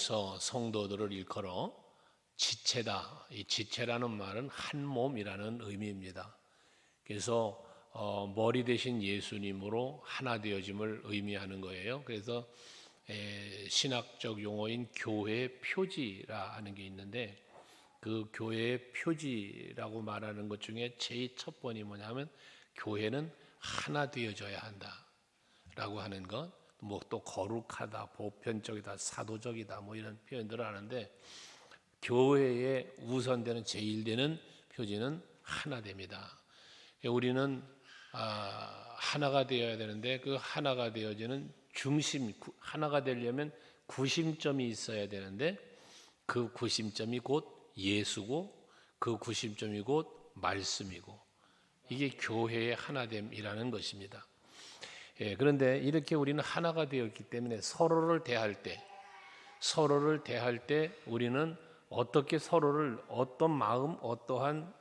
안에서 성도들을 일컬어 지체다. 이 지체라는 말은 한 몸이라는 의미입니다. 그래서 머리 대신 예수님으로 하나 되어짐을 의미하는 거예요. 그래서 신학적 용어인 교회의 표지라 하는 게 있는데, 그 교회의 표지라고 말하는 것 중에 제일 첫 번이 뭐냐면 교회는 하나 되어져야 한다라고 하는 것. 뭐 또 거룩하다, 보편적이다, 사도적이다, 뭐 이런 표현들을 하는데, 교회에 우선되는 제일되는 표지는 하나 됩니다. 우리는 하나가 되어야 되는데, 그 하나가 되어지는 중심, 하나가 되려면 구심점이 있어야 되는데, 그 구심점이 곧 예수고, 그 구심점이 곧 말씀이고, 이게 교회의 하나됨이라는 것입니다. 그런데 이렇게 우리는 하나가 되었기 때문에 서로를 대할 때 우리는 어떻게 서로를 어떤 마음, 어떠한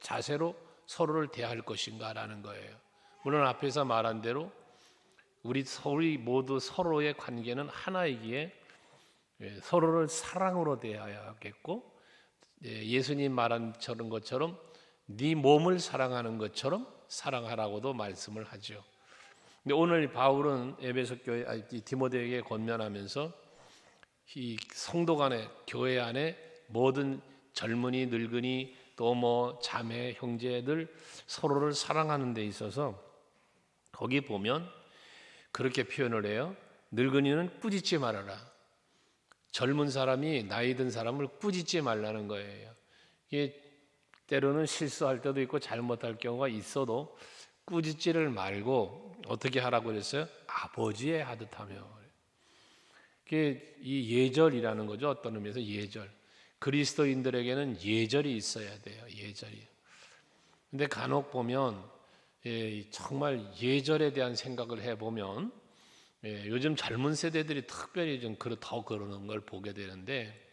자세로 서로를 대할 것인가라는 거예요. 물론 앞에서 말한 대로 우리 모두 서로의 관계는 하나이기에 서로를 사랑으로 대해야겠고, 예수님 말한 것처럼 네 몸을 사랑하는 것처럼 사랑하라고도 말씀을 하죠. 근데 오늘 바울은 에베소 교회 디모데에게 권면하면서 이 성도 간에, 교회 안에 모든 젊은이, 늙은이, 또 뭐 자매, 형제들 서로를 사랑하는 데 있어서 거기 보면 그렇게 표현을 해요. 늙은이는 꾸짖지 말아라. 젊은 사람이 나이 든 사람을 꾸짖지 말라는 거예요. 이게 때로는 실수할 때도 있고 잘못할 경우가 있어도 꾸짖지를 말고 어떻게 하라고 그랬어요? 아버지의 하듯 하며. 그게 이 예절이라는 거죠. 어떤 의미에서 예절. 그리스도인들에게는 예절이 있어야 돼요. 예절이. 근데 간혹 보면 정말 예절에 대한 생각을 해보면 요즘 젊은 세대들이 특별히 더 그러는 걸 보게 되는데,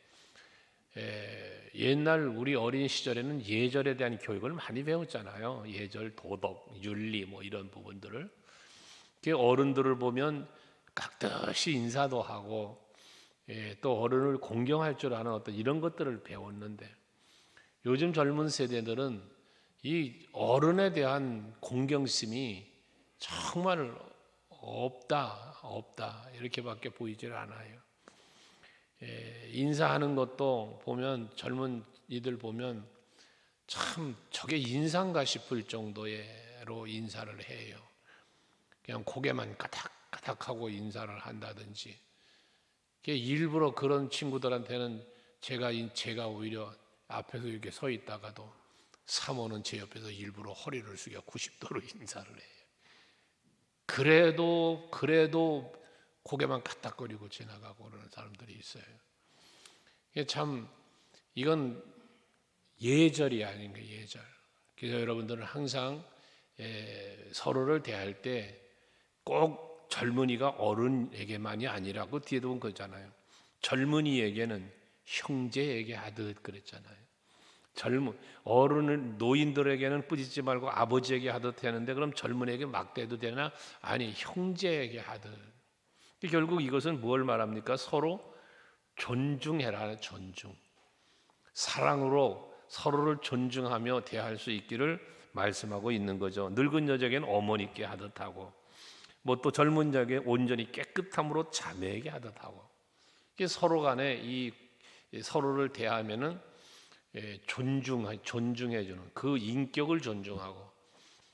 옛날 우리 어린 시절에는 예절에 대한 교육을 많이 배웠잖아요. 예절, 도덕, 윤리 뭐 이런 부분들을. 어른들을 보면 깍듯이 인사도 하고, 또 어른을 공경할 줄 아는 어떤 이런 것들을 배웠는데, 요즘 젊은 세대들은 이 어른에 대한 공경심이 정말 없다 이렇게밖에 보이질 않아요. 인사하는 것도 보면 젊은 이들 보면 참 저게 인사인가 싶을 정도로 인사를 해요. 그냥 고개만 까닥까닥하고 인사를 한다든지. 일부러 그런 친구들한테는 제가 오히려 앞에서 이렇게 서 있다가도 사모는 제 옆에서 일부러 허리를 숙여 90도로 인사를 해요. 그래도 고개만 까딱거리고 지나가고 그러는 사람들이 있어요. 참 이건 예절이 아닌가, 예절. 그래서 여러분들은 항상 서로를 대할 때 꼭 젊은이가 어른에게만이 아니라고 뒤에도 본 거잖아요. 젊은이에게는 형제에게 하듯 그랬잖아요. 노인들에게는 뿌짖지 말고 아버지에게 하듯 하는데, 그럼 젊은이에게 막대도 되나? 아니, 형제에게 하듯. 결국 이것은 뭘 말합니까? 서로 존중해라, 존중. 사랑으로 서로를 존중하며 대할 수 있기를 말씀하고 있는 거죠. 늙은 여자에게는 어머니께 하듯 하고, 뭐 또 젊은 자에게 온전히 깨끗함으로 자매에게 하듯 하고. 서로 간에 서로를 대하면은 존중해주는, 그 인격을 존중하고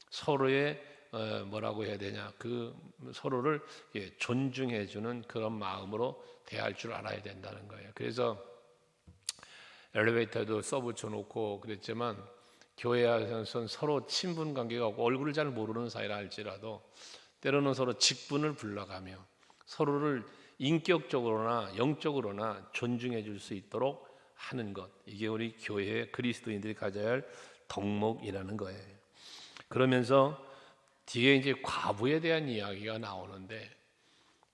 서로의 뭐라고 해야 되냐, 그 서로를 존중해주는 그런 마음으로 대할 줄 알아야 된다는 거예요. 그래서 엘리베이터도 써붙여 놓고 그랬지만, 교회 안에서는 서로 친분 관계가 없고 얼굴을 잘 모르는 사이라 할지라도 때로는 서로 직분을 불러가며 서로를 인격적으로나 영적으로나 존중해 줄 수 있도록 하는 것, 이게 우리 교회의 그리스도인들이 가져야 할 덕목이라는 거예요. 그러면서 뒤에 이제 과부에 대한 이야기가 나오는데,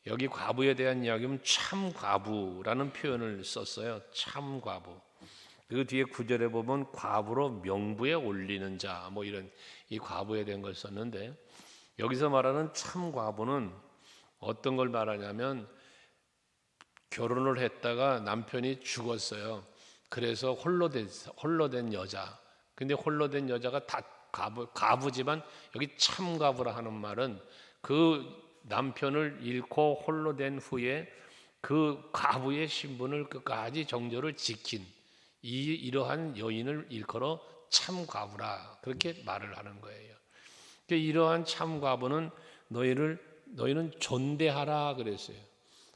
여기 과부에 대한 이야기는 참과부라는 표현을 썼어요. 참과부. 그 뒤에 9절에 보면 과부로 명부에 올리는 자, 뭐 이런 이 과부에 대한 걸 썼는데, 여기서 말하는 참과부는 어떤 걸 말하냐면 결혼을 했다가 남편이 죽었어요. 그래서 홀로 된 여자. 근데 홀로 된 여자가 다 가부지만 여기 참가부라 하는 말은 그 남편을 잃고 홀로 된 후에 그 가부의 신분을 끝까지 정절을 지킨 이러한 여인을 일컬어 참가부라 그렇게 말을 하는 거예요. 이러한 참가부는 너희는 존대하라 그랬어요.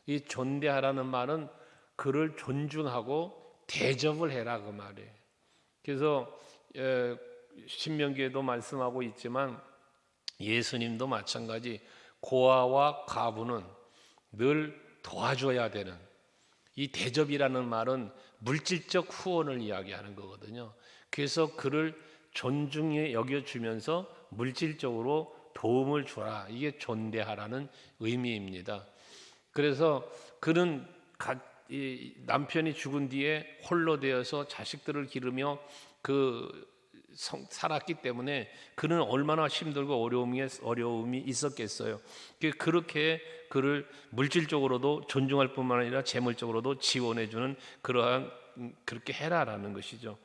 이 존대하라는 말은 그를 존중하고 대접을 해라 그 말이에요. 그래서 신명기에도 말씀하고 있지만 예수님도 마찬가지 고아와 가부는 늘 도와줘야 되는, 이 대접이라는 말은 물질적 후원을 이야기하는 거거든요. 그래서 그를 존중해 여겨주면서 물질적으로 도움을 주라. 이게 존대하라는 의미입니다. 그래서 그는 남편이 죽은 뒤에 홀로 되어서 자식들을 기르며 살았기 때문에 그는 얼마나 힘들고 어려움이 있었겠어요. 그렇게 그를 물질적으로도 존중할 뿐만 아니라 재물적으로도 지원해주는 그렇게 해라라는 것이죠.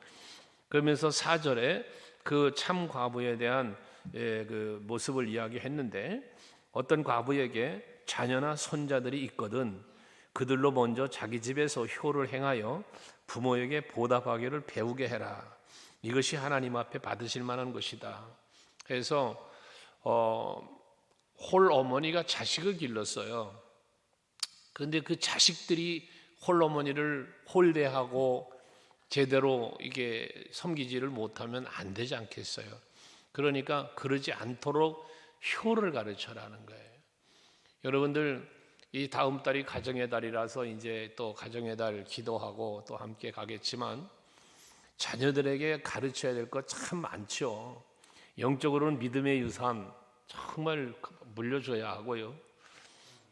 그러면서 4절에 그 참 과부에 대한 그 모습을 이야기했는데, 어떤 과부에게 자녀나 손자들이 있거든 그들로 먼저 자기 집에서 효를 행하여 부모에게 보답하기를 배우게 해라. 이것이 하나님 앞에 받으실 만한 것이다. 그래서 홀 어머니가 자식을 길렀어요. 그런데 그 자식들이 홀 어머니를 홀대하고 제대로 이게 섬기지를 못하면 안 되지 않겠어요. 그러니까 그러지 않도록 효를 가르쳐라는 거예요. 여러분들 이 다음 달이 가정의 달이라서 이제 또 가정의 달 기도하고 또 함께 가겠지만 자녀들에게 가르쳐야 될 것 참 많죠. 영적으로는 믿음의 유산 정말 물려줘야 하고요.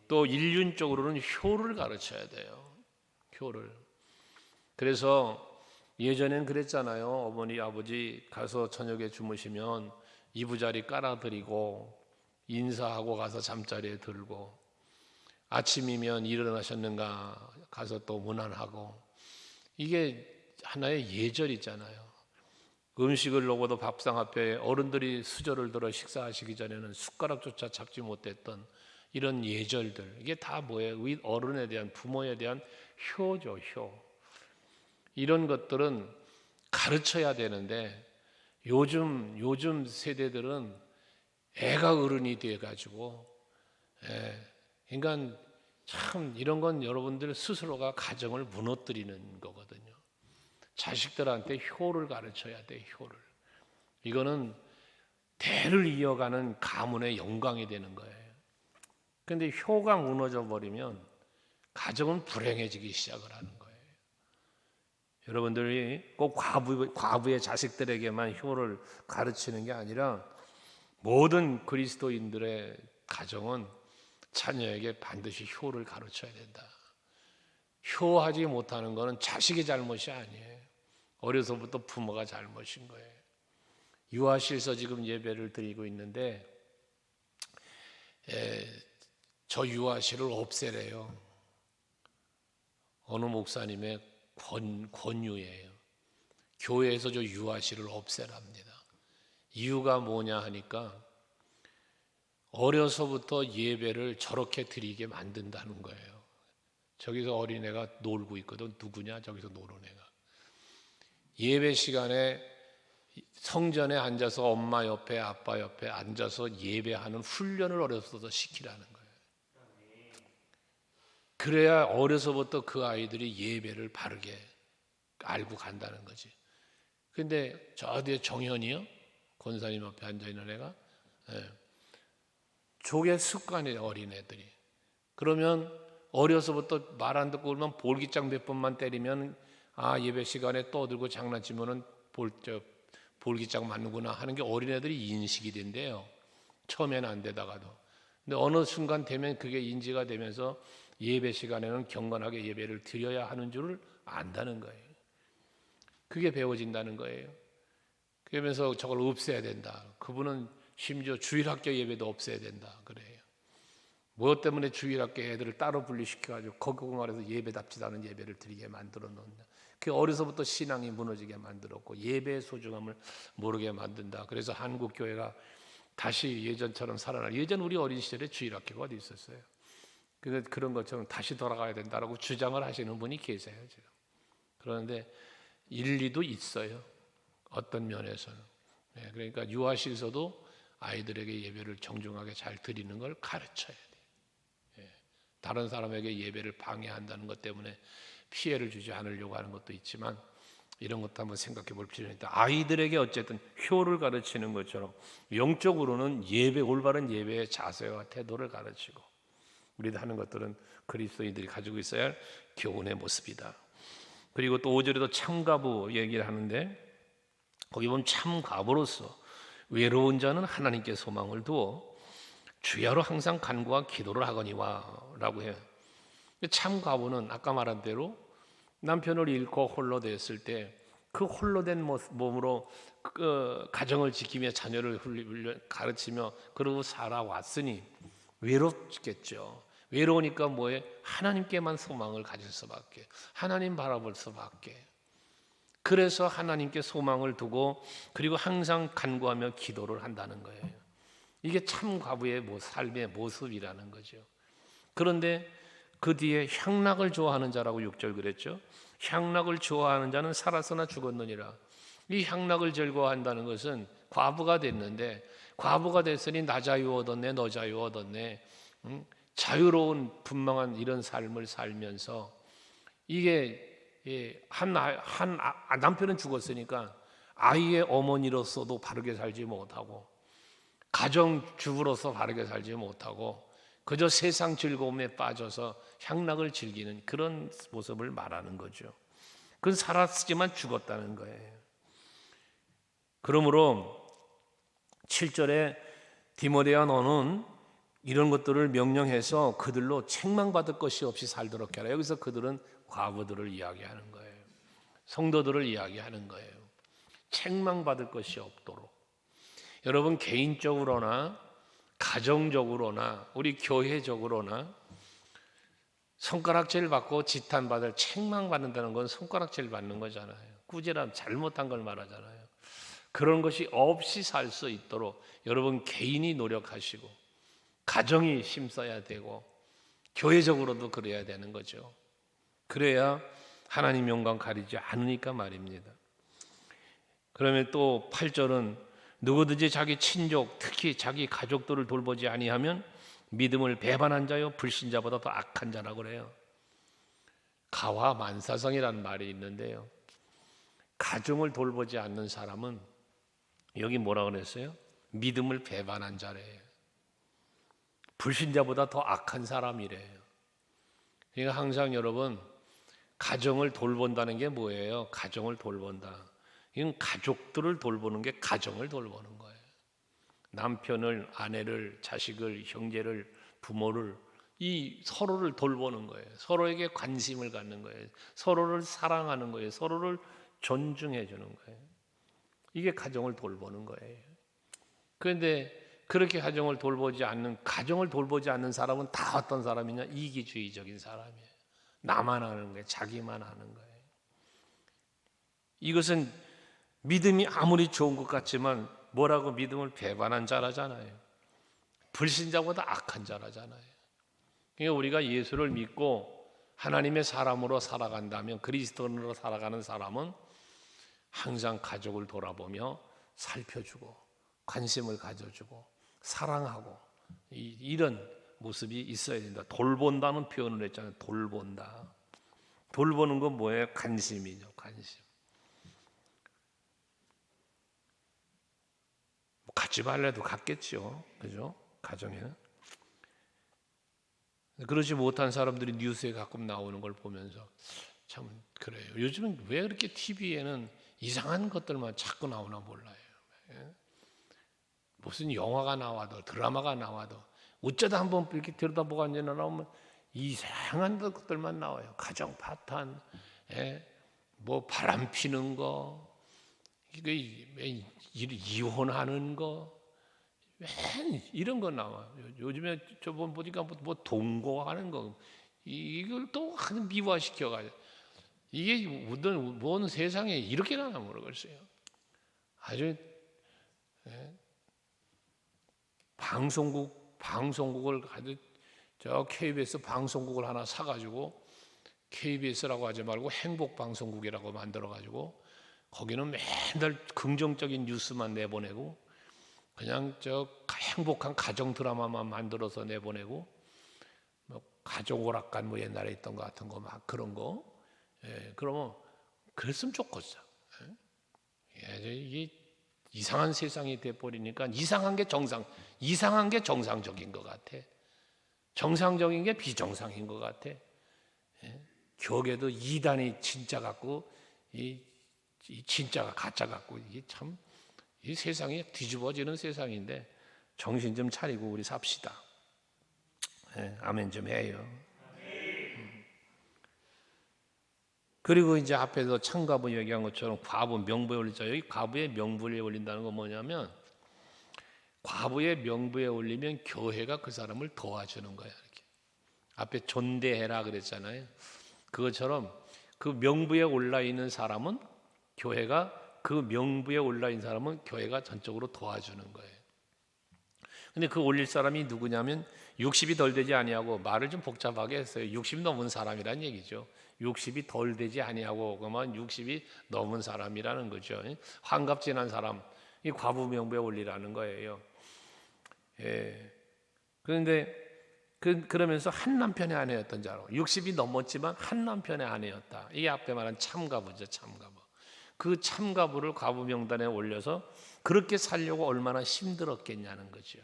또 인륜적으로는 효를 가르쳐야 돼요. 효를. 그래서 예전엔 그랬잖아요. 어머니 아버지 가서 저녁에 주무시면 이부자리 깔아드리고 인사하고 가서 잠자리에 들고, 아침이면 일어나셨는가 가서 또 문안하고, 이게 하나의 예절이잖아요. 음식을 먹어도 밥상 앞에 어른들이 수저를 들어 식사하시기 전에는 숟가락조차 잡지 못했던 이런 예절들, 이게 다 뭐예요? 어른에 대한, 부모에 대한 효죠, 효. 이런 것들은 가르쳐야 되는데 요즘 세대들은 애가 어른이 돼가지고, 그러니까 참 이런 건 여러분들 스스로가 가정을 무너뜨리는 거거든요. 자식들한테 효를 가르쳐야 돼, 효를. 이거는 대를 이어가는 가문의 영광이 되는 거예요. 그런데 효가 무너져 버리면 가정은 불행해지기 시작을 하는 거예요. 여러분들이 꼭 과부의 자식들에게만 효를 가르치는 게 아니라 모든 그리스도인들의 가정은 자녀에게 반드시 효를 가르쳐야 된다. 효하지 못하는 것은 자식의 잘못이 아니에요. 어려서부터 부모가 잘못인 거예요. 유아실서 지금 예배를 드리고 있는데 저 유아실을 없애래요. 어느 목사님의 권유예요. 교회에서 저 유아실을 없애랍니다. 이유가 뭐냐 하니까 어려서부터 예배를 저렇게 드리게 만든다는 거예요. 저기서 어린애가 놀고 있거든. 누구냐? 저기서 노는 애가. 예배 시간에 성전에 앉아서 엄마 옆에 아빠 옆에 앉아서 예배하는 훈련을 어려서부터 시키라는 거예요. 그래야 어려서부터 그 아이들이 예배를 바르게 알고 간다는 거지. 근데 저 뒤에 정현이요? 권사님 앞에 앉아있는 애가 저게 습관이에요. 어린애들이. 그러면 어려서부터 말 안 듣고 그러면 볼기장 몇 번만 때리면 예배 시간에 떠들고 장난치면은 볼기장 맞는구나 하는 게 어린애들이 인식이 된대요. 처음에는 안 되다가도. 근데 어느 순간 되면 그게 인지가 되면서 예배 시간에는 경건하게 예배를 드려야 하는 줄을 안다는 거예요. 그게 배워진다는 거예요. 그러면서 저걸 없애야 된다. 그분은 심지어 주일학교 예배도 없애야 된다. 그래요. 무엇 때문에 주일학교 애들을 따로 분리시켜가지고 거기공간에서 예배답지도 않은 예배를 드리게 만들어 놓는다. 그 어려서부터 신앙이 무너지게 만들었고 예배의 소중함을 모르게 만든다. 그래서 한국 교회가 다시 예전처럼 살아나. 예전 우리 어린 시절에 주일학교가 어디 있었어요? 그런 것처럼 다시 돌아가야 된다라고 주장을 하시는 분이 계세요 지금. 그런데 일리도 있어요. 어떤 면에서는. 그러니까 유아실에서도 아이들에게 예배를 정중하게 잘 드리는 걸 가르쳐야 돼요. 다른 사람에게 예배를 방해한다는 것 때문에 피해를 주지 않으려고 하는 것도 있지만 이런 것도 한번 생각해 볼 필요는 있다. 아이들에게 어쨌든 효를 가르치는 것처럼 영적으로는 예배, 올바른 예배의 자세와 태도를 가르치고 우리도 하는 것들은 그리스도인들이 가지고 있어야 할 교훈의 모습이다. 그리고 또 5절에도 참가부 얘기를 하는데 거기 보면 참가부로서 외로운 자는 하나님께 소망을 두어 주야로 항상 간구와 기도를 하거니와 라고 해요. 참가부는 아까 말한 대로 남편을 잃고 홀로 됐을 때 그 홀로 된 몸으로 가정을 지키며 자녀를 가르치며 그러고 살아왔으니 외롭겠죠. 외로우니까 뭐해? 하나님께만 소망을 가질 수밖에, 하나님 바라볼 수밖에. 그래서 하나님께 소망을 두고 그리고 항상 간구하며 기도를 한다는 거예요. 이게 참 과부의 삶의 모습이라는 거죠. 그런데 그 뒤에 향락을 좋아하는 자라고 6절 그랬죠. 향락을 좋아하는 자는 살았으나 죽었느니라. 이 향락을 즐거워한다는 것은 과부가 됐는데 과부가 됐으니 나 자유 얻었네, 너 자유 얻었네. 자유로운 분명한 이런 삶을 살면서 이게 남편은 죽었으니까 아이의 어머니로서도 바르게 살지 못하고 가정주부로서 바르게 살지 못하고 그저 세상 즐거움에 빠져서 향락을 즐기는 그런 모습을 말하는 거죠. 그건 살았지만 죽었다는 거예요. 그러므로 7절에 디모데야 너는 이런 것들을 명령해서 그들로 책망받을 것이 없이 살도록 해라. 여기서 그들은 과부들을 이야기하는 거예요. 성도들을 이야기하는 거예요. 책망받을 것이 없도록. 여러분 개인적으로나 가정적으로나 우리 교회적으로나 손가락질 받고 지탄받을 책망받는다는 건 손가락질 받는 거잖아요. 꾸지람 잘못한 걸 말하잖아요. 그런 것이 없이 살 수 있도록 여러분 개인이 노력하시고 가정이 힘써야 되고 교회적으로도 그래야 되는 거죠. 그래야 하나님 영광 가리지 않으니까 말입니다. 그러면 또 8절은 누구든지 자기 친족 특히 자기 가족들을 돌보지 아니하면 믿음을 배반한 자요 불신자보다 더 악한 자라고 그래요. 가화만사성이라는 말이 있는데요. 가정을 돌보지 않는 사람은 여기 뭐라고 그랬어요? 믿음을 배반한 자래요. 불신자보다 더 악한 사람이래요. 그러니까 항상 여러분 가정을 돌본다는 게 뭐예요? 가정을 돌본다. 이건 가족들을 돌보는 게 가정을 돌보는 거예요. 남편을, 아내를, 자식을, 형제를, 부모를 이 서로를 돌보는 거예요. 서로에게 관심을 갖는 거예요. 서로를 사랑하는 거예요. 서로를 존중해 주는 거예요. 이게 가정을 돌보는 거예요. 그런데 그렇게 가정을 돌보지 않는 사람은 다 어떤 사람이냐? 이기주의적인 사람이에요. 나만 아는 거예요. 자기만 아는 거예요. 이것은 믿음이 아무리 좋은 것 같지만 뭐라고 믿음을 배반한 자라잖아요. 불신자보다 악한 자라잖아요. 그러니까 우리가 예수를 믿고 하나님의 사람으로 살아간다면 그리스도인으로 살아가는 사람은 항상 가족을 돌아보며 살펴주고 관심을 가져주고 사랑하고 이런 모습이 있어야 된다. 돌본다는 표현을 했잖아요. 돌본다. 돌보는 건 뭐예요? 관심이죠. 관심. 갖지 말래도 갖겠죠. 그죠? 가정에는. 그러지 못한 사람들이 뉴스에 가끔 나오는 걸 보면서 참 그래요. 요즘은 왜 그렇게 TV에는 이상한 것들만 자꾸 나오나 몰라요. 무슨 영화가 나와도 드라마가 나와도 어쩌다 한번 이렇게 들여다보고 앉아 나오면 이상한 것들만 나와요. 가정 파탄, 뭐 바람 피는 거, 이혼하는 거, 맨 이런 거 나와요. 요즘에 저번 보니까 뭐 동거하는 거 이걸 또 미화시켜가지고 이게 뭔 세상에 이렇게나 모르겠어요. 아주 방송국을 아주 저 KBS 방송국을 하나 사가지고 KBS라고 하지 말고 행복방송국이라고 만들어가지고 거기는 맨날 긍정적인 뉴스만 내보내고 그냥 저 행복한 가정 드라마만 만들어서 내보내고 뭐 가족 오락관 뭐 옛날에 있던 거 같은 거 막 그런 거 그러면 그랬으면 좋겠어. 이게 이상한 세상이 돼버리니까 이상한 게 정상적인 것 같아. 정상적인 게 비정상인 것 같아. 교계도 이단이 진짜 같고 이 진짜가 가짜 같고 이게 참 이 세상이 뒤집어지는 세상인데 정신 좀 차리고 우리 삽시다. 아멘 좀 해요. 그리고 이제 앞에서 창과부 얘기한 것처럼 과부 명부에 올리자. 여기 과부의 명부에 올린다는 건 뭐냐면 과부의 명부에 올리면 교회가 그 사람을 도와주는 거야. 이렇게. 앞에 존대해라 그랬잖아요. 그것처럼 그 명부에 올라 있는 사람은 교회가 그 명부에 올라 있는 사람은 교회가 전적으로 도와주는 거예요. 근데 그 올릴 사람이 누구냐면 60이 덜 되지 아니하고 말을 좀 복잡하게 했어요. 60 넘은 사람이란 얘기죠. 60이 덜 되지 아니하고 그러면 60이 넘은 사람이라는 거죠. 환갑지난 사람 이 과부 명부에 올리라는 거예요. 그런데 그러면서 한 남편의 아내였던 줄 알아. 60이 넘었지만 한 남편의 아내였다. 이게 앞에 말한 참가부죠, 참가부. 그 참가부를 과부 명단에 올려서 그렇게 살려고 얼마나 힘들었겠냐는 거죠.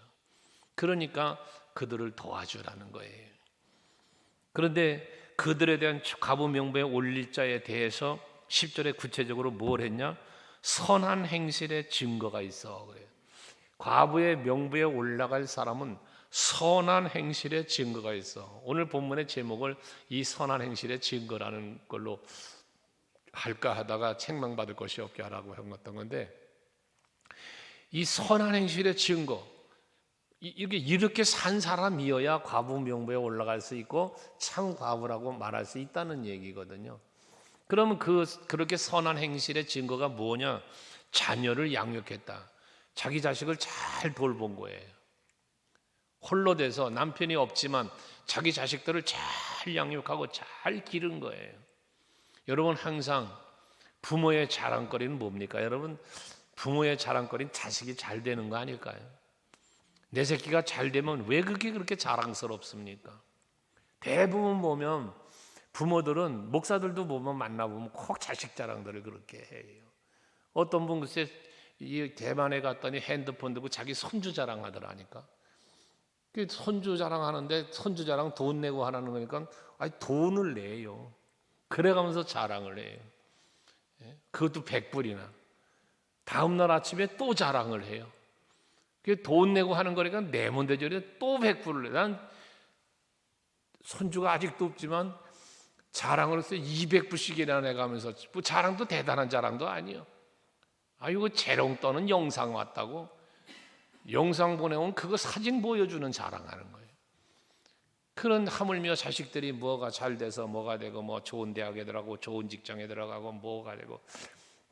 그러니까 그들을 도와주라는 거예요. 그런데 그들에 대한 과부 명부에 올릴 자에 대해서 10절에 구체적으로 뭘 했냐? 선한 행실의 증거가 있어 그래요. 과부의 명부에 올라갈 사람은 선한 행실의 증거가 있어. 오늘 본문의 제목을 이 선한 행실의 증거라는 걸로 할까 하다가 책망받을 것이 없게 하라고 했던 건데 이 선한 행실의 증거 이렇게 산 사람이어야 과부 명부에 올라갈 수 있고 참 과부라고 말할 수 있다는 얘기거든요. 그러면 그렇게 선한 행실의 증거가 뭐냐? 자녀를 양육했다. 자기 자식을 잘 돌본 거예요. 홀로 돼서 남편이 없지만 자기 자식들을 잘 양육하고 잘 기른 거예요. 여러분 항상 부모의 자랑거리는 뭡니까? 여러분 부모의 자랑거리는 자식이 잘 되는 거 아닐까요? 내 새끼가 잘 되면 왜 그게 그렇게 자랑스럽습니까? 대부분 보면 부모들은 목사들도 보면 만나보면 꼭 자식 자랑들을 그렇게 해요. 어떤 분 글쎄 이 대만에 갔더니 핸드폰 들고 자기 손주 자랑하더라니까. 그 손주 자랑하는데 손주 자랑 돈 내고 하라는 거니까 아니 돈을 내요. 그래가면서 자랑을 해요. 그것도 100불이나. 다음 날 아침에 또 자랑을 해요. 그 돈 내고 하는 거니까 내면 되죠. 또 100불을 내. 난 손주가 아직도 없지만 자랑을 해서 200불씩이나 내가면서 뭐 자랑도 대단한 자랑도 아니에요. 아이고 재롱 떠는 영상 왔다고 영상 보내온 그거 사진 보여주는 자랑하는 거예요. 그런 하물며 자식들이 뭐가 잘 돼서 뭐가 되고 뭐 좋은 대학에 들어가고 좋은 직장에 들어가고 뭐가 되고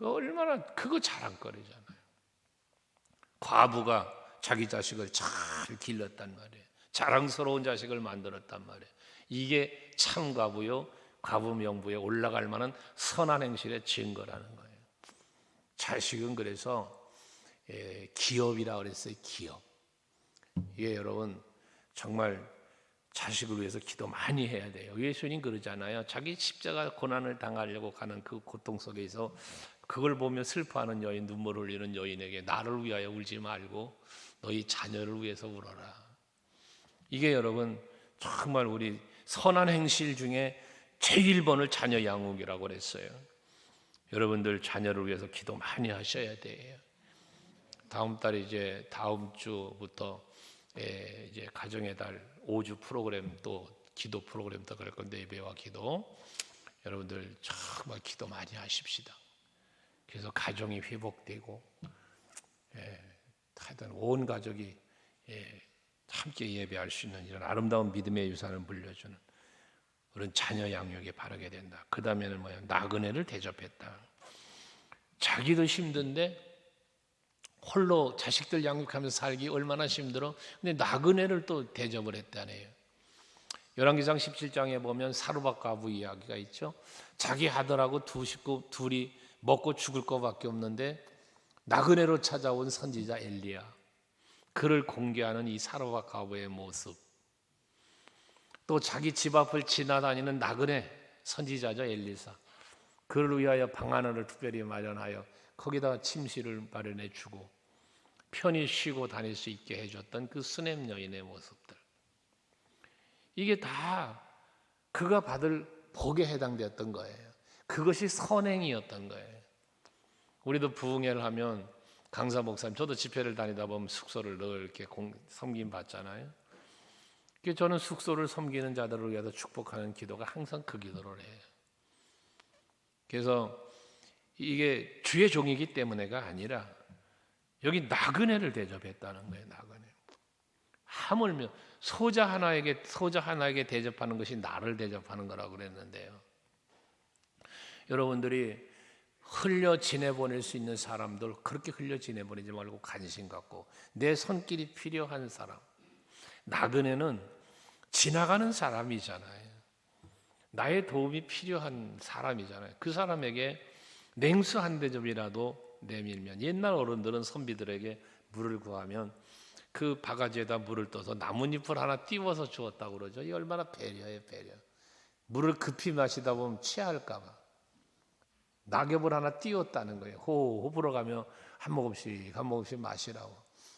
얼마나 그거 자랑거리잖아요. 과부가 자기 자식을 잘 길렀단 말이에요. 자랑스러운 자식을 만들었단 말이에요. 이게 참 과부요 과부 명부에 올라갈 만한 선한 행실의 증거라는 거예요. 자식은 그래서 기업이라 그랬어요. 기업. 이게 여러분 정말 자식을 위해서 기도 많이 해야 돼요. 예수님 그러잖아요. 자기 십자가 고난을 당하려고 가는 그 고통 속에서 그걸 보며 슬퍼하는 여인, 눈물 흘리는 여인에게 나를 위하여 울지 말고 너희 자녀를 위해서 울어라. 이게 여러분 정말 우리 선한 행실 중에 제1번을 자녀 양육이라고 그랬어요. 여러분들 자녀를 위해서 기도 많이 하셔야 돼요. 다음 달 이제 다음 주부터 이제 가정의 달 5주 프로그램 또 기도 프로그램 또 그럴 건데 예배와 기도 여러분들 정말 기도 많이 하십시다. 그래서 가정이 회복되고 하여튼 온 가족이 함께 예배할 수 있는 이런 아름다운 믿음의 유산을 물려주는 그런 자녀 양육에 바르게 된다. 그 다음에는 뭐야? 나그네를 대접했다. 자기도 힘든데 홀로 자식들 양육하면서 살기 얼마나 힘들어. 근데 나그네를 또 대접을 했다네요. 열왕기상 17장에 보면 사르밧 과부 이야기가 있죠. 자기 아들하고 두 식구 둘이 먹고 죽을 것밖에 없는데 나그네로 찾아온 선지자 엘리야, 그를 공개하는 이 사르밧 과부의 모습, 또 자기 집 앞을 지나다니는 나그네 선지자죠, 엘리사, 그를 위하여 방 하나를 특별히 마련하여 거기다가 침실을 마련해 주고 편히 쉬고 다닐 수 있게 해줬던 그 스냅 여인의 모습들, 이게 다 그가 받을 복에 해당되었던 거예요. 그것이 선행이었던 거예요. 우리도 부흥회를 하면 강사 목사님, 저도 집회를 다니다 보면 숙소를 늘 이렇게 섬김 받잖아요. 저는 숙소를 섬기는 자들을 위해서 축복하는 기도가 항상 그 기도를 해요. 그래서 이게 주의 종이기 때문에가 아니라 여기 나그네를 대접했다는 거예요. 나그네. 하물며 소자 하나에게 대접하는 것이 나를 대접하는 거라고 그랬는데요. 여러분들이 흘려 지내보낼 수 있는 사람들 그렇게 흘려 지내보내지 말고 관심 갖고 내 손길이 필요한 사람, 나그네는 지나가는 사람이잖아요. 나의 도움이 필요한 사람이잖아요. 그 사람에게 냉수 한 대접이라도 내밀면, 옛날 어른들은 선비들에게 물을 구하면 그 바가지에다 물을 떠서 나뭇잎을 하나 띄워서 주었다고 그러죠. 이 얼마나 배려예요, 배려. 물을 급히 마시다 보면 취할까 봐 낙엽을 하나 띄웠다는 거예요. 호호 불어가며 한 모금씩 마시라고.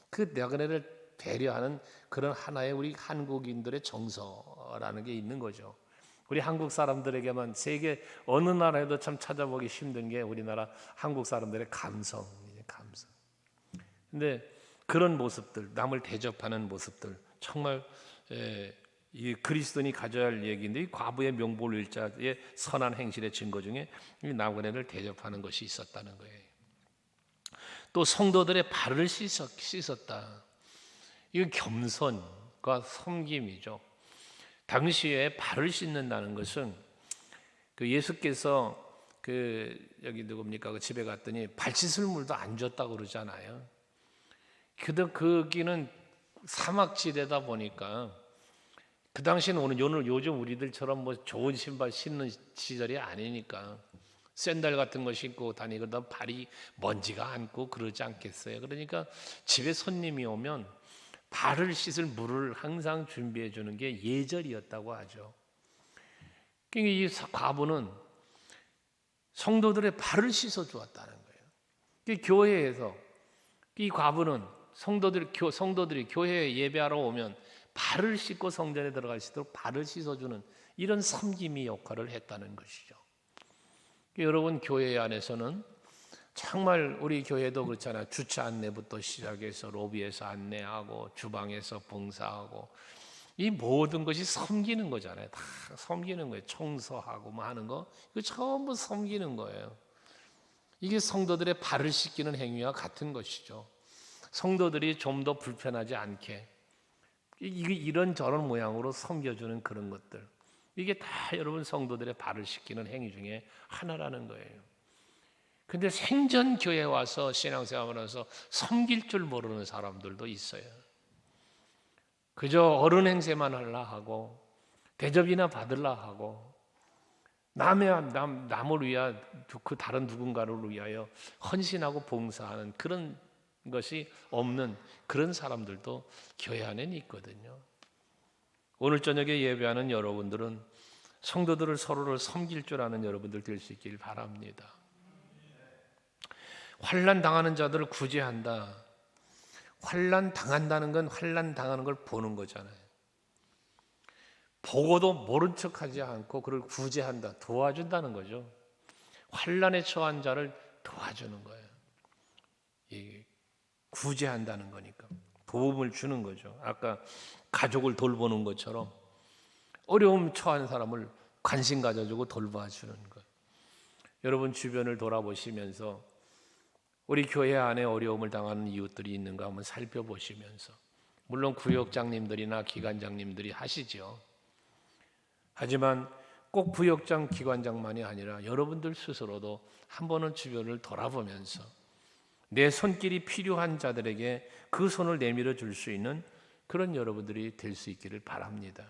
그 나그네를 배려하는 그런 하나의 우리 한국인들의 정서라는 게 있는 거죠. 우리 한국 사람들에게만 세계 어느 나라에도 참 찾아보기 힘든 게 우리나라 한국 사람들의 감성이에요, 감성. 근데 그런 모습들, 남을 대접하는 모습들, 정말 이 그리스도인이 가져야 할 얘기인데, 이 과부의 명볼일자의 선한 행실의 증거 중에 이 나그네를 대접하는 것이 있었다는 거예요. 또 성도들의 발을 씻었다. 이건 겸손과 섬김이죠. 당시에 발을 씻는다는 것은 그 예수께서 여기 누굽니까? 그 집에 갔더니 발 씻을 물도 안 줬다고 그러잖아요. 거기는 사막지대다 보니까 그 당시는 오늘 요즘 우리들처럼 뭐 좋은 신발 신는 시절이 아니니까 샌들 같은 거 신고 다니거든 발이 먼지가 앉고 그러지 않겠어요. 그러니까 집에 손님이 오면 발을 씻을 물을 항상 준비해 주는 게 예절이었다고 하죠. 그러니까 이 과부는 성도들의 발을 씻어 주었다는 거예요. 교회에서 이 과부는 성도들이 교회에 예배하러 오면 발을 씻고 성전에 들어갈 수 있도록 발을 씻어주는 이런 섬김의 역할을 했다는 것이죠. 여러분, 교회 안에서는 정말 우리 교회도 그렇잖아요. 주차 안내부터 시작해서 로비에서 안내하고 주방에서 봉사하고 이 모든 것이 섬기는 거잖아요. 다 섬기는 거예요. 청소하고 뭐 하는 거 이거 전부 섬기는 거예요. 이게 성도들의 발을 씻기는 행위와 같은 것이죠. 성도들이 좀 더 불편하지 않게 이런 저런 모양으로 섬겨주는 그런 것들, 이게 다 여러분 성도들의 발을 씻기는 행위 중에 하나라는 거예요. 근데 생전 교회에 와서 신앙생활을 해서 섬길 줄 모르는 사람들도 있어요. 그저 어른 행세만 하려 하고 대접이나 받으려 하고 남을 위하여 그 다른 누군가를 위하여 헌신하고 봉사하는 그런 것이 없는 그런 사람들도 교회 안에는 있거든요. 오늘 저녁에 예배하는 여러분들은 성도들을 서로를 섬길 줄 아는 여러분들 될 수 있길 바랍니다. 환난 당하는 자들을 구제한다. 환난 당한다는 건 환난 당하는 걸 보는 거잖아요. 보고도 모른 척하지 않고 그를 구제한다, 도와준다는 거죠. 환난에 처한 자를 도와주는 거예요. 구제한다는 거니까 도움을 주는 거죠. 아까 가족을 돌보는 것처럼 어려움 처한 사람을 관심 가져주고 돌봐주는 것. 여러분 주변을 돌아보시면서 우리 교회 안에 어려움을 당하는 이웃들이 있는가 한번 살펴보시면서 물론 구역장님들이나 기관장님들이 하시죠. 하지만 꼭 구역장, 기관장만이 아니라 여러분들 스스로도 한 번은 주변을 돌아보면서 내 손길이 필요한 자들에게 그 손을 내밀어 줄 수 있는 그런 여러분들이 될 수 있기를 바랍니다.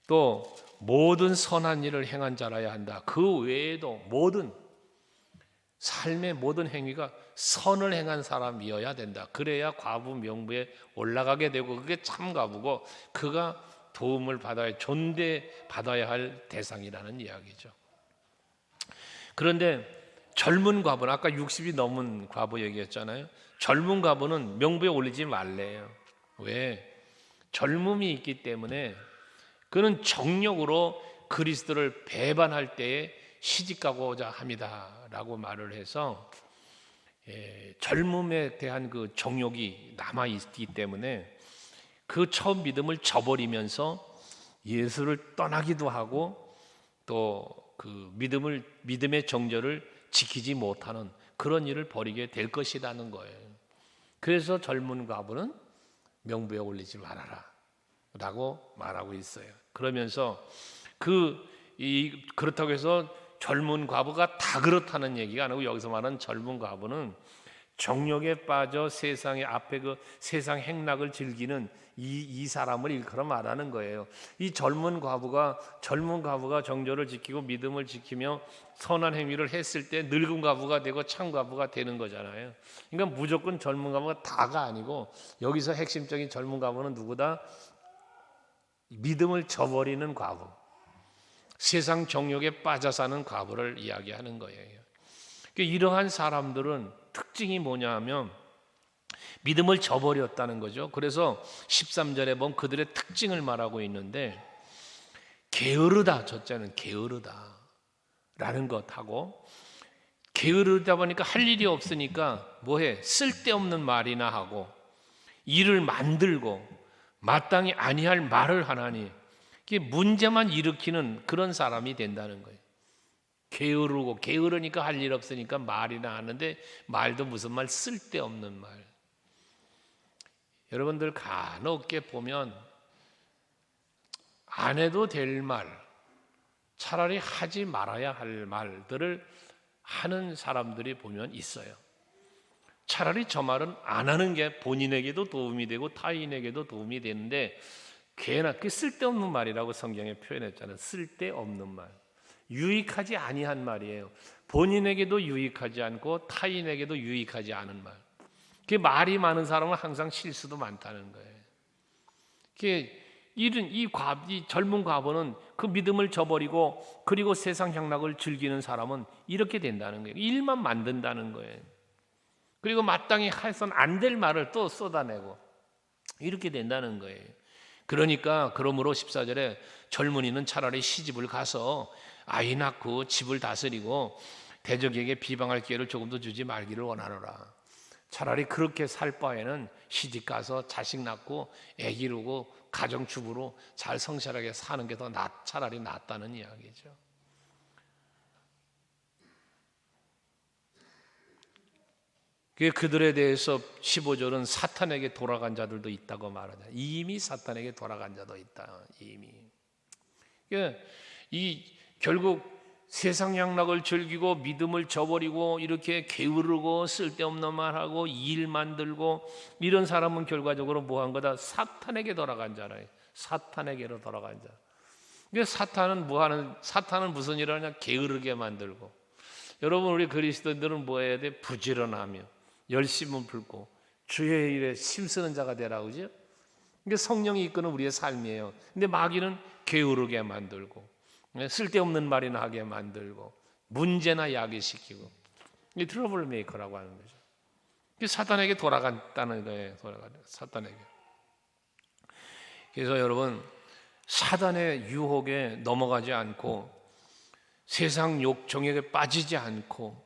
또 모든 선한 일을 행한 자라야 한다. 그 외에도 모든 삶의 모든 행위가 선을 행한 사람이어야 된다. 그래야 과부 명부에 올라가게 되고 그게 참 과부고 그가 도움을 받아야 존대받아야 할 대상이라는 이야기죠. 그런데 젊은 과부는 아까 60이 넘은 과부 얘기했잖아요. 젊은 과부는 명부에 올리지 말래요. 왜? 젊음이 있기 때문에 그는 정력으로 그리스도를 배반할 때에 시집가고자 합니다라고 말을 해서 젊음에 대한 그 정욕이 남아 있기 때문에 그 처음 믿음을 저버리면서 예수를 떠나기도 하고 또 그 믿음의 정절을 지키지 못하는 그런 일을 벌이게 될 것이라는 거예요. 그래서 젊은 과부는 명부에 올리지 말아라 라고 말하고 있어요. 그러면서 그렇다고 해서 젊은 과부가 다 그렇다는 얘기가 아니고 여기서 말하는 젊은 과부는 정욕에 빠져 세상의 앞에 그 세상 행락을 즐기는 이 사람을 일컬어 말하는 거예요. 이 젊은 과부가 정절을 지키고 믿음을 지키며 선한 행위를 했을 때 늙은 과부가 되고 참 과부가 되는 거잖아요. 그러니까 무조건 젊은 과부가 다가 아니고 여기서 핵심적인 젊은 과부는 누구다? 믿음을 저버리는 과부, 세상 정욕에 빠져 사는 과부를 이야기하는 거예요. 이러한 사람들은 특징이 뭐냐 하면 믿음을 저버렸다는 거죠. 그래서 13절에 보면 그들의 특징을 말하고 있는데 게으르다, 첫째는 게으르다 라는 것하고 게으르다 보니까 할 일이 없으니까 뭐해? 쓸데없는 말이나 하고 일을 만들고 마땅히 아니할 말을 하나니 이게 문제만 일으키는 그런 사람이 된다는 거예요. 게으르니까 할 일 없으니까 말이나 하는데 말도 무슨 말? 쓸데없는 말. 여러분들 간혹게 보면 안 해도 될 말, 차라리 하지 말아야 할 말들을 하는 사람들이 보면 있어요. 차라리 저 말은 안 하는 게 본인에게도 도움이 되고 타인에게도 도움이 되는데 괜한 그 쓸데없는 말이라고 성경에 표현했잖아요. 쓸데없는 말. 유익하지 아니한 말이에요. 본인에게도 유익하지 않고 타인에게도 유익하지 않은 말. 그 말이 많은 사람은 항상 실수도 많다는 거예요. 이 젊은 과부는 그 믿음을 저버리고 그리고 세상 향락을 즐기는 사람은 이렇게 된다는 거예요. 일만 만든다는 거예요. 그리고 마땅히 해선 안 될 말을 또 쏟아내고 이렇게 된다는 거예요. 그러므로 14절에 젊은이는 차라리 시집을 가서 아이 낳고 집을 다스리고 대적에게 비방할 기회를 조금 더 주지 말기를 원하노라. 차라리 그렇게 살 바에는 시집 가서 자식 낳고 애 기르고 가정주부로 잘 성실하게 사는 게 더 차라리 낫다는 이야기죠. 그들에 대해서 15절은 사탄에게 돌아간 자들도 있다고 말하냐. 이미 사탄에게 돌아간 자도 있다. 이미. 결국 세상 향락을 즐기고 믿음을 저버리고 이렇게 게으르고 쓸데없는 말하고 일 만들고 이런 사람은 결과적으로 뭐한 거다? 사탄에게 돌아간 자라. 사탄에게로 돌아간 자. 사탄은 무슨 일을 하냐? 게으르게 만들고. 여러분 우리 그리스도인들은 뭐 해야 돼? 부지런하며 열심을 품고 주의 일에 힘쓰는 자가 되라 그죠? 이게 성령이 이끄는 우리의 삶이에요. 근데 마귀는 게으르게 만들고 쓸데없는 말이나 하게 만들고 문제나 야기시키고 이 트러블 메이커라고 하는 거죠. 사탄에게 돌아간다는 거예요. 사탄에게. 그래서 여러분 사탄의 유혹에 넘어가지 않고 세상 욕 정욕에 빠지지 않고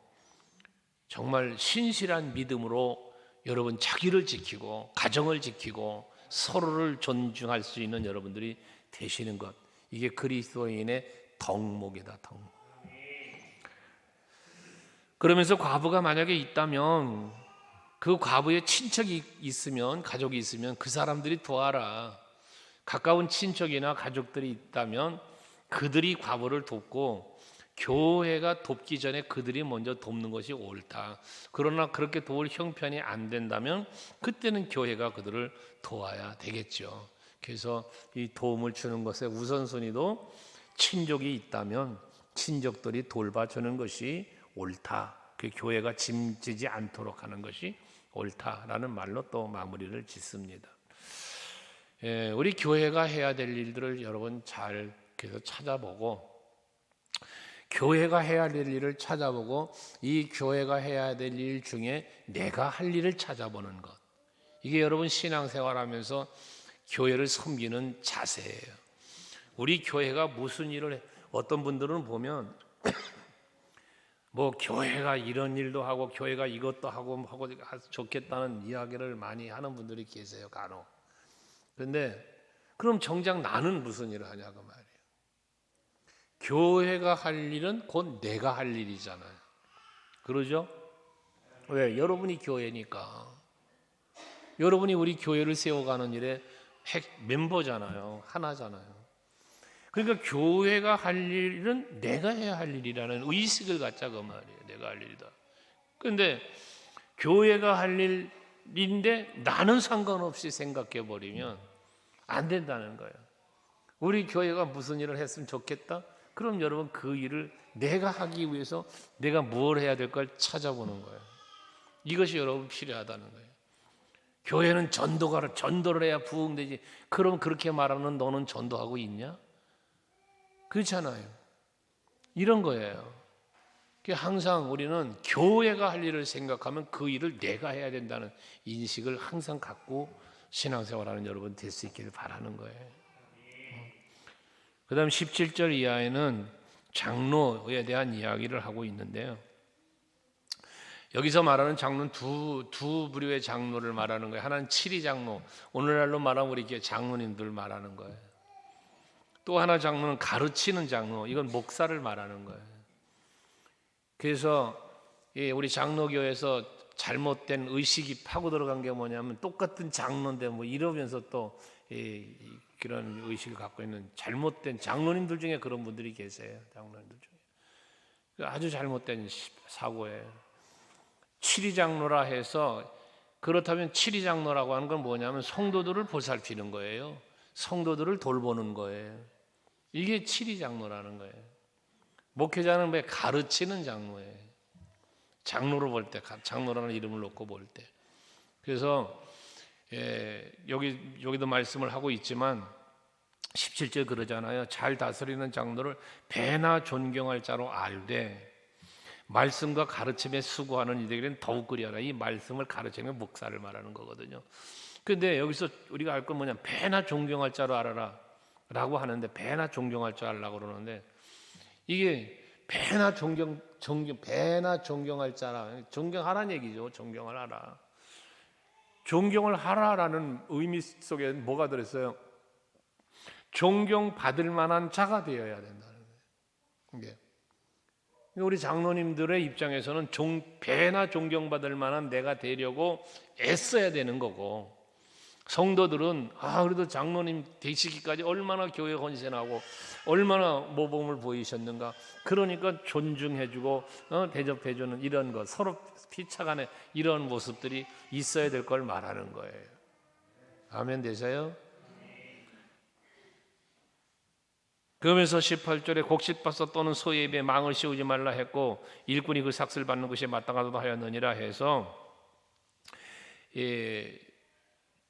정말 신실한 믿음으로 여러분 자기를 지키고 가정을 지키고 서로를 존중할 수 있는 여러분들이 되시는 것, 이게 그리스도인의 덕목이다. 덕목. 그러면서 과부가 만약에 있다면 그 과부의 친척이 있으면, 가족이 있으면 그 사람들이 도와라. 가까운 친척이나 가족들이 있다면 그들이 과부를 돕고 교회가 돕기 전에 그들이 먼저 돕는 것이 옳다. 그러나 그렇게 도울 형편이 안 된다면 그때는 교회가 그들을 도와야 되겠죠. 그래서 이 도움을 주는 것의 우선순위도 친족이 있다면 친족들이 돌봐주는 것이 옳다. 그 교회가 짐지지 않도록 하는 것이 옳다라는 말로 또 마무리를 짓습니다. 우리 교회가 해야 될 일들을 여러분 잘 계속 찾아보고, 교회가 해야 될 일을 찾아보고 이 교회가 해야 될 일 중에 내가 할 일을 찾아보는 것, 이게 여러분 신앙생활하면서 교회를 섬기는 자세예요. 우리 교회가 무슨 일을 해, 어떤 분들은 보면 뭐 교회가 이런 일도 하고 교회가 이것도 하고 좋겠다는 이야기를 많이 하는 분들이 계세요, 간혹. 그런데 그럼 정작 나는 무슨 일을 하냐고 말이에요. 교회가 할 일은 곧 내가 할 일이잖아요. 그러죠? 왜? 여러분이 교회니까. 여러분이 우리 교회를 세워가는 일의 멤버잖아요. 하나잖아요. 그러니까 교회가 할 일은 내가 해야 할 일이라는 의식을 갖자 그 말이에요. 내가 할 일이다. 그런데 교회가 할 일인데 나는 상관없이 생각해 버리면 안 된다는 거예요. 우리 교회가 무슨 일을 했으면 좋겠다? 그럼 여러분 그 일을 내가 하기 위해서 내가 뭘 해야 될 걸 찾아보는 거예요. 이것이 여러분 필요하다는 거예요. 교회는 전도를 해야 부흥되지. 그럼 그렇게 말하는 너는 전도하고 있냐? 그렇잖아요. 이런 거예요. 항상 우리는 교회가 할 일을 생각하면 그 일을 내가 해야 된다는 인식을 항상 갖고 신앙생활하는 여러분 될 수 있기를 바라는 거예요. 그 다음 17절 이하에는 장로에 대한 이야기를 하고 있는데요. 여기서 말하는 장로는 두 부류의 장로를 말하는 거예요. 하나는 칠위 장로, 오늘날로 말하면 우리 교회 장로님들 말하는 거예요. 또 하나 장로는 가르치는 장로, 이건 목사를 말하는 거예요. 그래서 우리 장로교에서 잘못된 의식이 파고 들어간 게 뭐냐면 똑같은 장로인데 뭐 이러면서 또 그런 의식을 갖고 있는 잘못된 장로님들 중에 그런 분들이 계세요. 장로님들 중에 아주 잘못된 사고예요. 칠위 장로라 해서, 그렇다면 칠위 장로라고 하는 건 뭐냐면 성도들을 보살피는 거예요. 성도들을 돌보는 거예요. 이게 칠위 장로라는 거예요. 목회자는 왜 가르치는 장로예요. 장로로 볼 때, 장로라는 이름을 놓고 볼 때. 그래서 여기도 말씀을 하고 있지만 17절 그러잖아요. 잘 다스리는 장로를 배나 존경할 자로 알되 말씀과 가르침에 수고하는 이들에게는 더욱 그리하라. 이 말씀을 가르치는 목사를 말하는 거거든요. 그런데 여기서 우리가 알 건 뭐냐, 배나 존경할 자로 알아라 라고 하는데, 배나 존경할 줄 알라고 그러는데, 이게 배나 존경할 자라, 존경하라는 얘기죠. 존경을 하라. 존경을 하라라는 의미 속에 뭐가 들었어요? 존경받을 만한 자가 되어야 된다는 거예요. 우리 장로님들의 입장에서는 배나 존경받을 만한 내가 되려고 애써야 되는 거고, 성도들은 그래도 장로님 되시기까지 얼마나 교회 헌신하고 얼마나 모범을 보이셨는가, 그러니까 존중해주고 대접해주는 이런 것, 서로 피차간에 이런 모습들이 있어야 될 걸 말하는 거예요. 아멘 되세요? 그러면서 18절에 곡식밭서 또는 소의 입에 망을 씌우지 말라 했고 일꾼이 그 삭슬 받는 것이 마땅하다고 하였느니라 해서,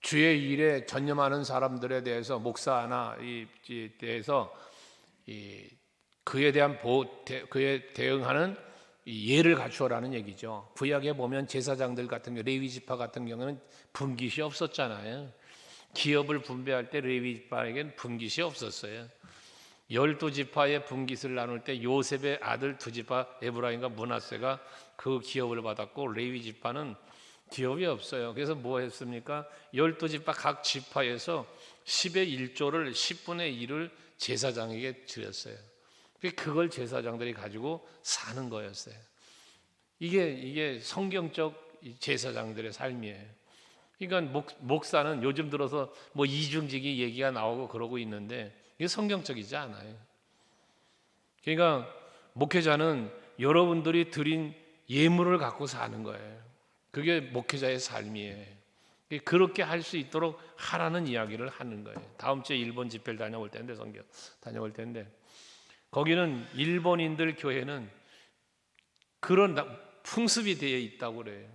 주의 일에 전념하는 사람들에 대해서, 목사나 이 대해서 그에 대한 그에 대응하는 예를 갖추어라는 얘기죠. 구약에 보면 제사장들 같은 경우, 레위 지파 같은 경우는 분깃이 없었잖아요. 기업을 분배할 때 레위 지파에게는 분깃이 없었어요. 12지파의 분깃을 나눌 때 요셉의 아들 2지파 에브라임과 므낫세가 그 기업을 받았고, 레위 지파는 기업이 없어요. 그래서 뭐 했습니까? 12지파 각 지파에서 10의 1조를 10분의 1을 제사장에게 드렸어요. 그걸 제사장들이 가지고 사는 거였어요. 이게 성경적 이 제사장들의 삶이에요. 그러니까 목사는 요즘 들어서 뭐 이중직이 얘기가 나오고 그러고 있는데 이게 성경적이지 않아요. 그러니까 목회자는 여러분들이 드린 예물을 갖고 사는 거예요. 그게 목회자의 삶이에요. 그렇게 할 수 있도록 하라는 이야기를 하는 거예요. 다음 주에 일본 집회를 다녀올 텐데, 선교 다녀올 텐데, 거기는 일본인들 교회는 그런 풍습이 되어 있다고 그래요.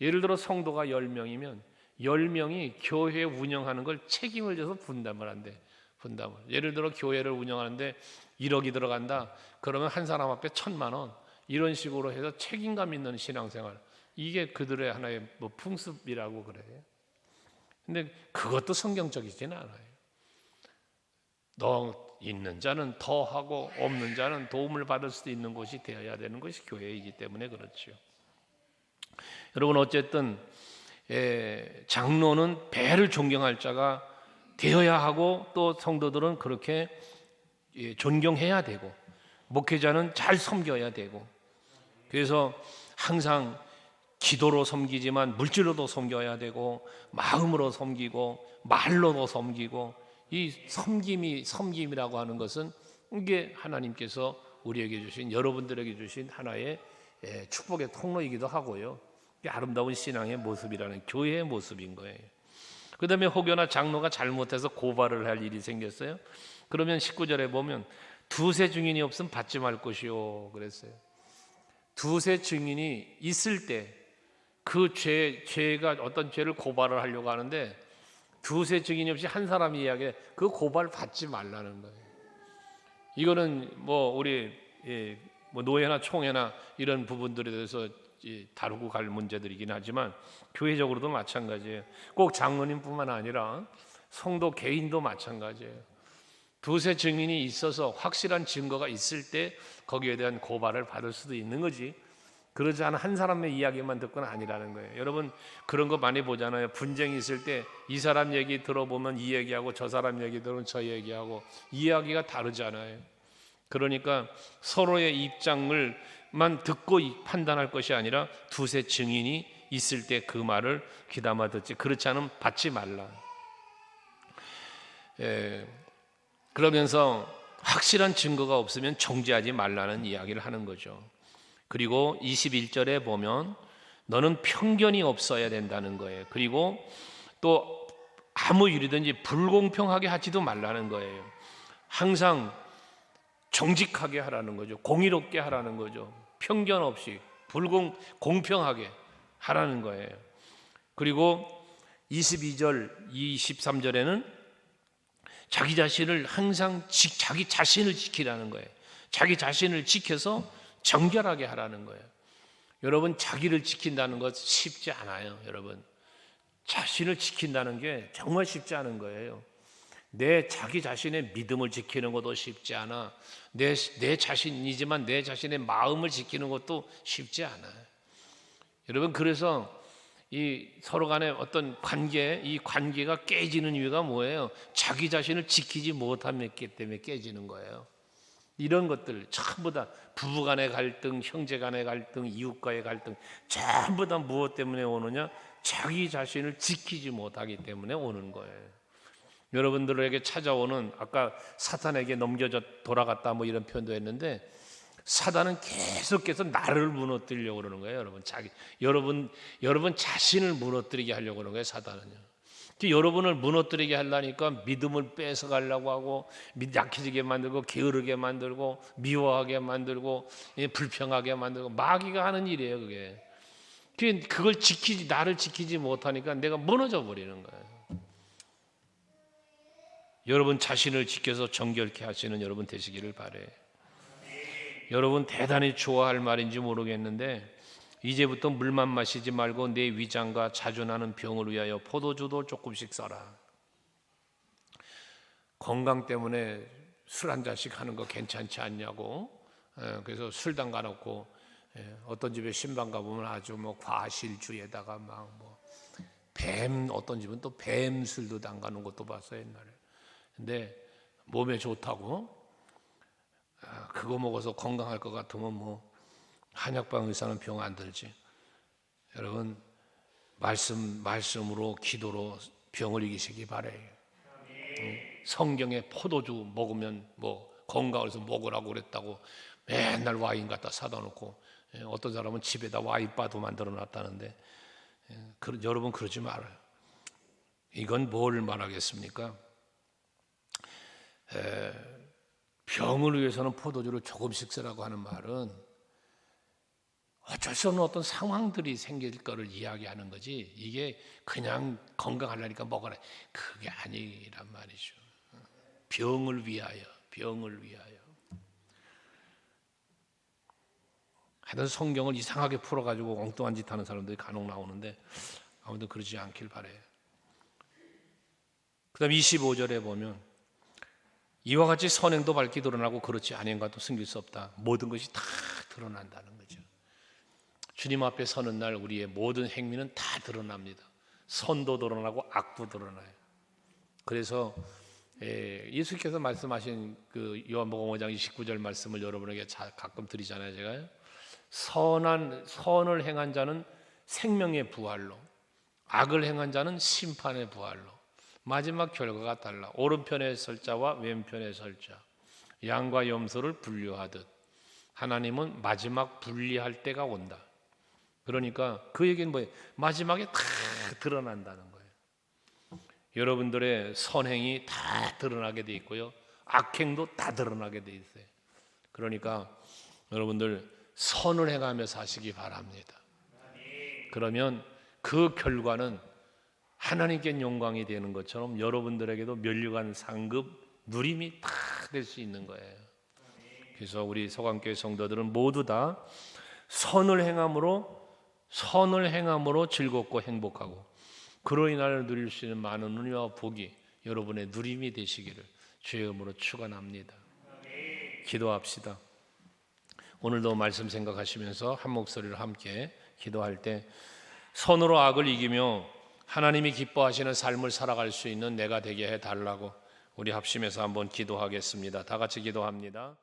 예를 들어 성도가 10명이면 10명이 교회 운영하는 걸 책임을 져서 분담을 한대. 분담을. 예를 들어 교회를 운영하는데 1억이 들어간다. 그러면 한 사람 앞에 1,000만 원. 이런 식으로 해서 책임감 있는 신앙생활. 이게 그들의 하나의 뭐 풍습이라고 그래요. 근데 그것도 성경적이지는 않아요. 너 있는 자는 더 하고 없는 자는 도움을 받을 수도 있는 곳이 되어야 되는 것이 교회이기 때문에 그렇죠. 여러분 어쨌든 장로는 배를 존경할 자가 되어야 하고 또 성도들은 그렇게 존경해야 되고 목회자는 잘 섬겨야 되고 그래서 항상 기도로 섬기지만 물질로도 섬겨야 되고 마음으로 섬기고 말로도 섬기고 이 섬김이라고 하는 것은 이게 하나님께서 우리에게 주신 여러분들에게 주신 하나의 축복의 통로이기도 하고요. 아름다운 신앙의 모습이라는 교회의 모습인 거예요. 그 다음에 혹여나 장로가 잘못해서 고발을 할 일이 생겼어요. 그러면 19절에 보면 두세 증인이 없으면 받지 말 것이요 그랬어요. 두세 증인이 있을 때 그 죄가 어떤 죄를 고발을 하려고 하는데 두세 증인이 없이 한 사람이 이야기해 그 고발 받지 말라는 거예요. 이거는 뭐 우리 뭐 노예나 총회나 이런 부분들에 대해서 다루고 갈 문제들이긴 하지만 교회적으로도 마찬가지예요. 꼭 장로님뿐만 아니라 성도 개인도 마찬가지예요. 두세 증인이 있어서 확실한 증거가 있을 때 거기에 대한 고발을 받을 수도 있는 거지. 그러지 않은 한 사람의 이야기만 듣고는 아니라는 거예요. 여러분 그런 거 많이 보잖아요. 분쟁이 있을 때 이 사람 얘기 들어보면 이 얘기하고 저 사람 얘기 들으면 저 얘기하고 이야기가 다르잖아요. 그러니까 서로의 입장을만 듣고 판단할 것이 아니라 두세 증인이 있을 때 그 말을 귀담아 듣지 그렇지 않으면 받지 말라. 그러면서 확실한 증거가 없으면 정죄하지 말라는 이야기를 하는 거죠. 그리고 21절에 보면 너는 편견이 없어야 된다는 거예요. 그리고 또 아무 일이든지 불공평하게 하지도 말라는 거예요. 항상 정직하게 하라는 거죠. 공의롭게 하라는 거죠. 편견 없이 공평하게 하라는 거예요. 그리고 22절, 23절에는 자기 자신을 항상 자기 자신을 지키라는 거예요. 자기 자신을 지켜서 정결하게 하라는 거예요. 여러분 자기를 지킨다는 것 쉽지 않아요. 여러분 자신을 지킨다는 게 정말 쉽지 않은 거예요. 내 자기 자신의 믿음을 지키는 것도 쉽지 않아. 내 자신이지만 내 자신의 마음을 지키는 것도 쉽지 않아요. 여러분 그래서 이 서로 간의 어떤 이 관계가 깨지는 이유가 뭐예요? 자기 자신을 지키지 못했기 때문에 깨지는 거예요. 이런 것들 전부 다 부부간의 갈등, 형제간의 갈등, 이웃과의 갈등 전부 다 무엇 때문에 오느냐? 자기 자신을 지키지 못하기 때문에 오는 거예요. 여러분들에게 찾아오는 아까 사탄에게 넘겨져 돌아갔다 뭐 이런 표현도 했는데 사단은 계속해서 나를 무너뜨리려고 그러는 거예요. 여러분 자신을 무너뜨리게 하려고 그러는 거예요. 사단은요. 여러분을 무너뜨리게 하려니까 믿음을 뺏어가려고 하고 약해지게 만들고 게으르게 만들고 미워하게 만들고 불평하게 만들고 마귀가 하는 일이에요. 그걸 나를 지키지 못하니까 내가 무너져 버리는 거예요. 여러분 자신을 지켜서 정결케 하시는 여러분 되시기를 바래요. 여러분 대단히 좋아할 말인지 모르겠는데 이제부터 물만 마시지 말고 내 위장과 자주 나는 병을 위하여 포도주도 조금씩 써라. 건강 때문에 술 한 잔씩 하는 거 괜찮지 않냐고. 그래서 술당 가놓고 어떤 집에 신방 가보면 아주 뭐 과실주에다가 막 뭐 어떤 집은 또 뱀술도 담가놓은 것도 봤어요 옛날에. 근데 몸에 좋다고 그거 먹어서 건강할 것 같으면 뭐 한약방 의사는 병 안 들지. 여러분 말씀으로 기도로 병을 이기시기 바래요. 성경에 포도주 먹으면 뭐 건강해서 먹으라고 그랬다고 맨날 와인 갖다 사다 놓고 어떤 사람은 집에다 와인바도 만들어 놨다는데 여러분 그러지 말아요. 이건 뭘 말하겠습니까? 병을 위해서는 포도주를 조금씩 쓰라고 하는 말은 어쩔 수 없는 어떤 상황들이 생길 거를 이야기하는 거지, 이게 그냥 건강하려니까 먹어라, 그게 아니란 말이죠. 병을 위하여. 하여튼 성경을 이상하게 풀어가지고 엉뚱한 짓 하는 사람들이 간혹 나오는데 아무튼 그러지 않길 바래요. 그 다음 25절에 보면 이와 같이 선행도 밝게 드러나고 그렇지 아닌 것도 숨길 수 없다. 모든 것이 다 드러난다는 거죠. 주님 앞에 서는 날 우리의 모든 행위는 다 드러납니다. 선도 드러나고 악도 드러나요. 그래서 예수께서 말씀하신 그 요한복음 5장 29절 말씀을 여러분에게 가끔 드리잖아요. 제가요. 선을 행한 자는 생명의 부활로, 악을 행한 자는 심판의 부활로. 마지막 결과가 달라. 오른편에 설 자와 왼편에 설 자, 양과 염소를 분류하듯 하나님은 마지막 분리할 때가 온다. 그러니까 그 얘기는 뭐예요? 마지막에 다 드러난다는 거예요. 여러분들의 선행이 다 드러나게 돼 있고요, 악행도 다 드러나게 돼 있어요. 그러니까 여러분들 선을 행하며 사시기 바랍니다. 그러면 그 결과는 하나님께 영광이 되는 것처럼 여러분들에게도 면류관 상급 누림이 다 될 수 있는 거예요. 그래서 우리 서강교회 성도들은 모두 다 선을 행함으로 즐겁고 행복하고 그로 인하여 누릴 수 있는 많은 은혜와 복이 여러분의 누림이 되시기를 주의 이름으로 축원합니다. 기도합시다. 오늘도 말씀 생각하시면서 한 목소리로 함께 기도할 때 선으로 악을 이기며 하나님이 기뻐하시는 삶을 살아갈 수 있는 내가 되게 해달라고 우리 합심해서 한번 기도하겠습니다. 다 같이 기도합니다.